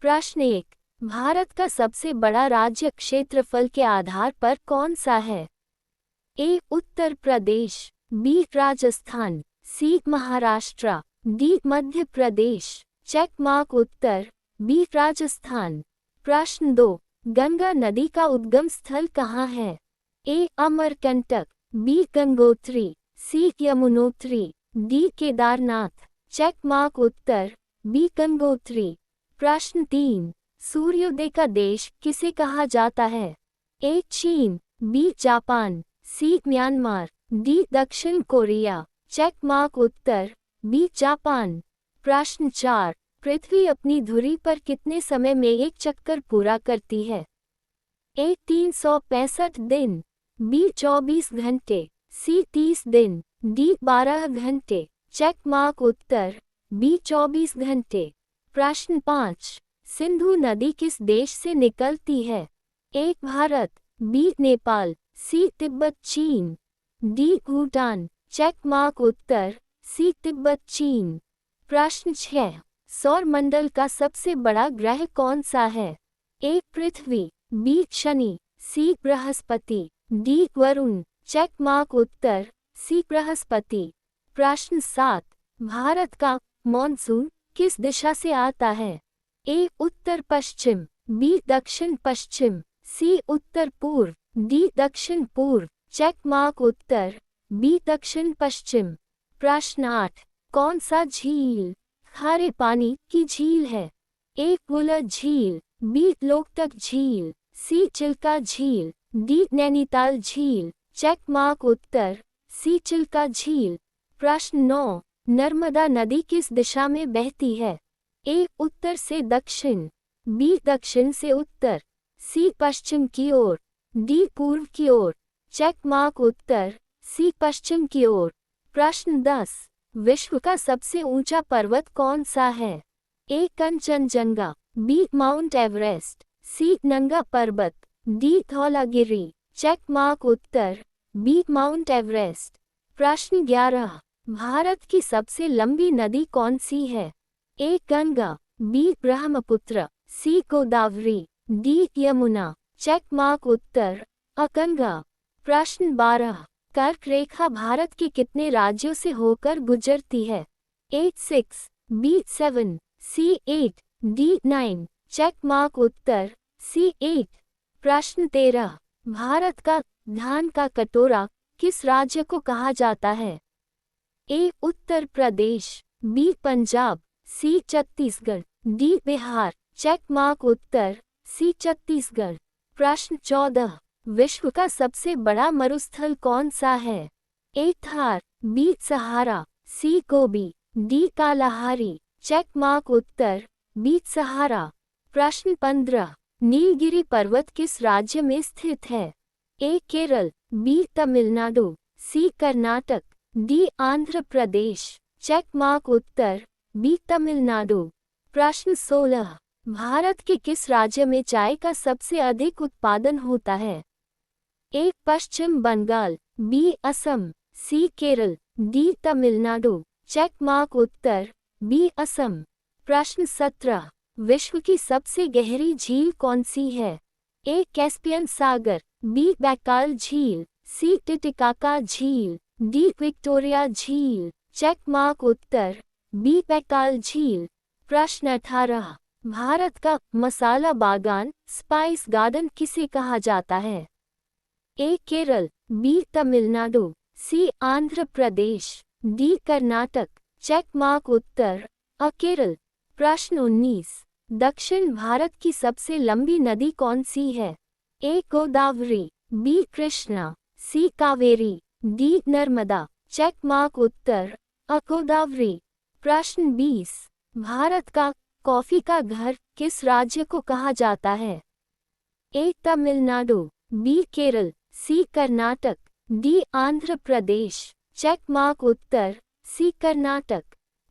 प्रश्न 1। भारत का सबसे बड़ा राज्य क्षेत्रफल के आधार पर कौन सा है? A. Uttar Pradesh, B. Rajasthan, C. Maharashtra, D. Madhya Pradesh. Check mark उत्तर बी. राजस्थान। प्रश्न 2। गंगा नदी का उद्गम स्थल कहाँ है? A. Amarkantak, B. Gangotri, C. Yamunotri, D. Kedarnath. Check mark उत्तर बी. गंगोत्री। प्रश्न 3। सूर्योदय का देश किसे कहा जाता है? ए. चीन, B. Japan, C. Myanmar, D. दक्षिण कोरिया। चेक मार्क उत्तर बी. जापान। प्रश्न 4। पृथ्वी अपनी धुरी पर कितने समय में एक चक्कर पूरा करती है? ए. 365 दिन, बी. 24 घंटे, सी. 30 दिन, डी. 12 घंटे। चेक मार्क उत्तर बी. 24 घंटे। प्रश्न 5। सिंधु नदी किस देश से निकलती है? ए. भारत, बी. नेपाल, सी. तिब्बत चीन, डी. भूटान। चेक मार्क उत्तर सी. तिब्बत चीन। प्रश्न 6। सौर मंडल का सबसे बड़ा ग्रह कौन सा है? A. Prithvi, B. Shani, C. Brihaspati, D. Varun. Check mark उत्तर सी. बृहस्पति। प्रश्न 7। भारत का मॉनसून किस दिशा से आता है? ए. Uttar Paschim, B. दक्षिण पश्चिम, सी. उत्तर पूर्व, डी. दक्षिण पूर्व। चेक मार्क उत्तर बी. दक्षिण पश्चिम। प्रश्न 8। कौन सा झील खारे पानी की झील है? ए. वुलर झील, बी. लोकटक झील, सी. चिल्का झील, डी. नैनीताल झील। चेक मार्क उत्तर सी. चिल्का झील। प्रश्न 9। नर्मदा नदी किस दिशा में बहती है? ए. उत्तर से दक्षिण, बी. दक्षिण से उत्तर, सी. पश्चिम की ओर, डी. पूर्व की ओर। चेक मार्क उत्तर सी. पश्चिम की ओर। प्रश्न 10। विश्व का सबसे ऊंचा पर्वत कौन सा है? ए. कंचनजंगा, बी. माउंट एवरेस्ट, सी. नंगा पर्वत, डी. धौलागिरी। चेक मार्क उत्तर बी. Mount Everest. प्रश्न 11। भारत की सबसे लंबी नदी कौन सी है? A. Ganga, B. Brahmaputra, C. Godavari, D. Yamuna. Check mark उत्तर अ. गंगा। प्रश्न 12। कर्क रेखा भारत के कितने राज्यों से होकर गुजरती है? ए. 6, बी. 7, सी. 8, डी. 9। चेक मार्क उत्तर सी. 8। प्रश्न 13। भारत का धान का कटोरा किस राज्य को कहा जाता है? A. Uttar Pradesh, B. Punjab, C. Chhattisgarh, D. Bihar. Check mark उत्तर सी. छत्तीसगढ़। प्रश्न 14। विश्व का सबसे बड़ा मरुस्थल कौन सा है? ए. थार, बी. सहारा, सी. गोबी, डी. कालाहारी। चेक मार्क उत्तर बी. सहारा। प्रश्न 15। नीलगिरी पर्वत किस राज्य में स्थित है? ए. केरल, बी. तमिलनाडु, सी. Karnataka, D. Andhra Pradesh. Check mark उत्तर बी. तमिलनाडु। प्रश्न 16। भारत के किस राज्य में चाय का सबसे अधिक उत्पादन होता है? A. Paschim Bengal, B. Assam, C. Kerala, D. Tamil Nadu. Check mark उत्तर बी. असम। प्रश्न 17। विश्व की सबसे गहरी झील कौन सी है? ए. कैस्पियन सागर, बी. बैकाल झील, सी. टिटिकाका झील, डी. विक्टोरिया झील। चेक मार्क उत्तर बी. बैकाल झील। प्रश्न 18। भारत का मसाला बागान स्पाइस गार्डन किसे कहा जाता है? ए. केरल, बी. तमिलनाडु, सी. Andhra Pradesh, D. Karnataka. Check mark उत्तर अ. केरल। प्रश्न 19। दक्षिण भारत की सबसे लंबी नदी कौन सी है? A. Godavari, B. Krishna, C. Kaveri, D. Narmada. Check mark उत्तर अ. गोदावरी। प्रश्न 20। भारत का कॉफी का घर किस राज्य को कहा जाता है? ए. तमिलनाडु, बी. केरल, सी. Karnataka, D. Andhra Pradesh. Check mark उत्तर सी. कर्नाटक।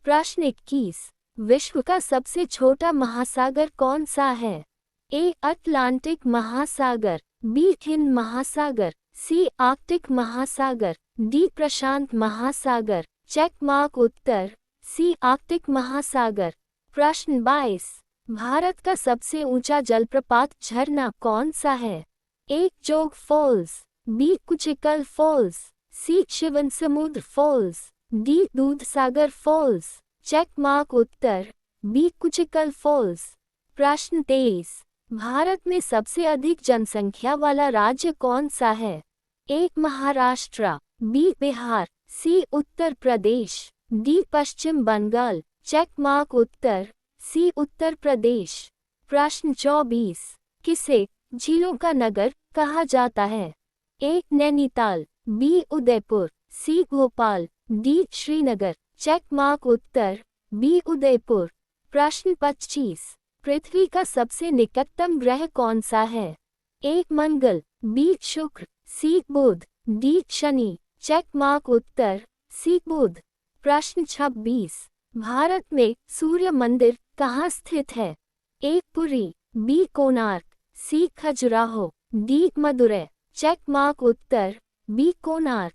प्रश्न 21। विश्व का सबसे छोटा महासागर कौन सा है? ए. अटलांटिक महासागर, बी. हिंद महासागर, सी. आर्कटिक महासागर, डी. प्रशांत महासागर। चेक मार्क उत्तर सी. आर्कटिक महासागर। प्रश्न 22। भारत का सबसे ऊंचा जलप्रपात झरना कौन सा है? A. Jog falls, B. Kunchikal falls, C. Shivanasamudra falls, D. Dudhsagar falls. Check mark उत्तर बी. कुचिकल फॉल्स। प्रश्न 23। भारत में सबसे अधिक जनसंख्या वाला राज्य कौन सा है? A. Maharashtra, B. Bihar, C. Uttar Pradesh, D. Paschim Bengal. Check mark उत्तर सी. उत्तर प्रदेश। प्रश्न 24। किसे झीलों का नगर कहा जाता है? A. Nainital, B. Udaipur, C. Bhopal, D. Srinagar. Check mark उत्तर बी. उदयपुर। प्रश्न 25। पृथ्वी का सबसे निकटतम ग्रह कौन सा है? A. Mangal, B. Shukra, C. Budh, D. Shani. Check mark उत्तर सी. बुध। प्रश्न 26। भारत में सूर्य मंदिर कहाँ स्थित है? A. Puri, B. Konark, C. Khajuraho, D. Madurai. Check mark उत्तर बी. कोणार्क।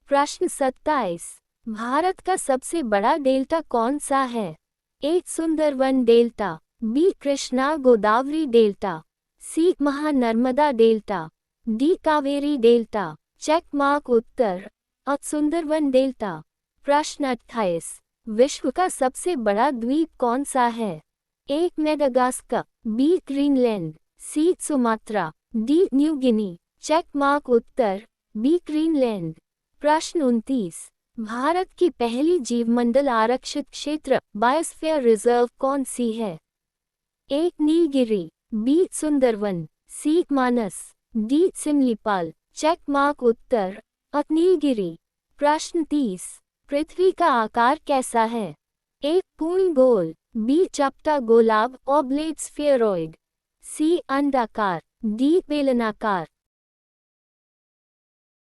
प्रश्न 27। भारत का सबसे बड़ा डेल्टा कौन सा है? A. Sundarban delta, B. Krishna Godavari delta, C. Mahanarmada delta, D. Kaveri delta. Check mark उत्तर अ. सुंदरवन डेल्टा। प्रश्न 28। विश्व का सबसे बड़ा द्वीप कौन सा है? A. Madagascar, B. Greenland, C. Sumatra, D. New Guinea. Check mark उत्तर बी. ग्रीनलैंड। प्रश्न 29। भारत की पहली जीवमंडल आरक्षित क्षेत्र बायोस्फीयर रिजर्व कौन सी है? ए. नीलगिरी, बी. सुंदरवन, सी. मानस, डी. सिमलीपाल। चेक मार्क उत्तर अ. नीलगिरी। प्रश्न 30। पृथ्वी का आकार कैसा है? ए. पूर्ण गोल, बी. चपटा गोलाभ ऑब्लेट स्फेरॉइड, सी. अंडाकार, डी. बेलनाकार।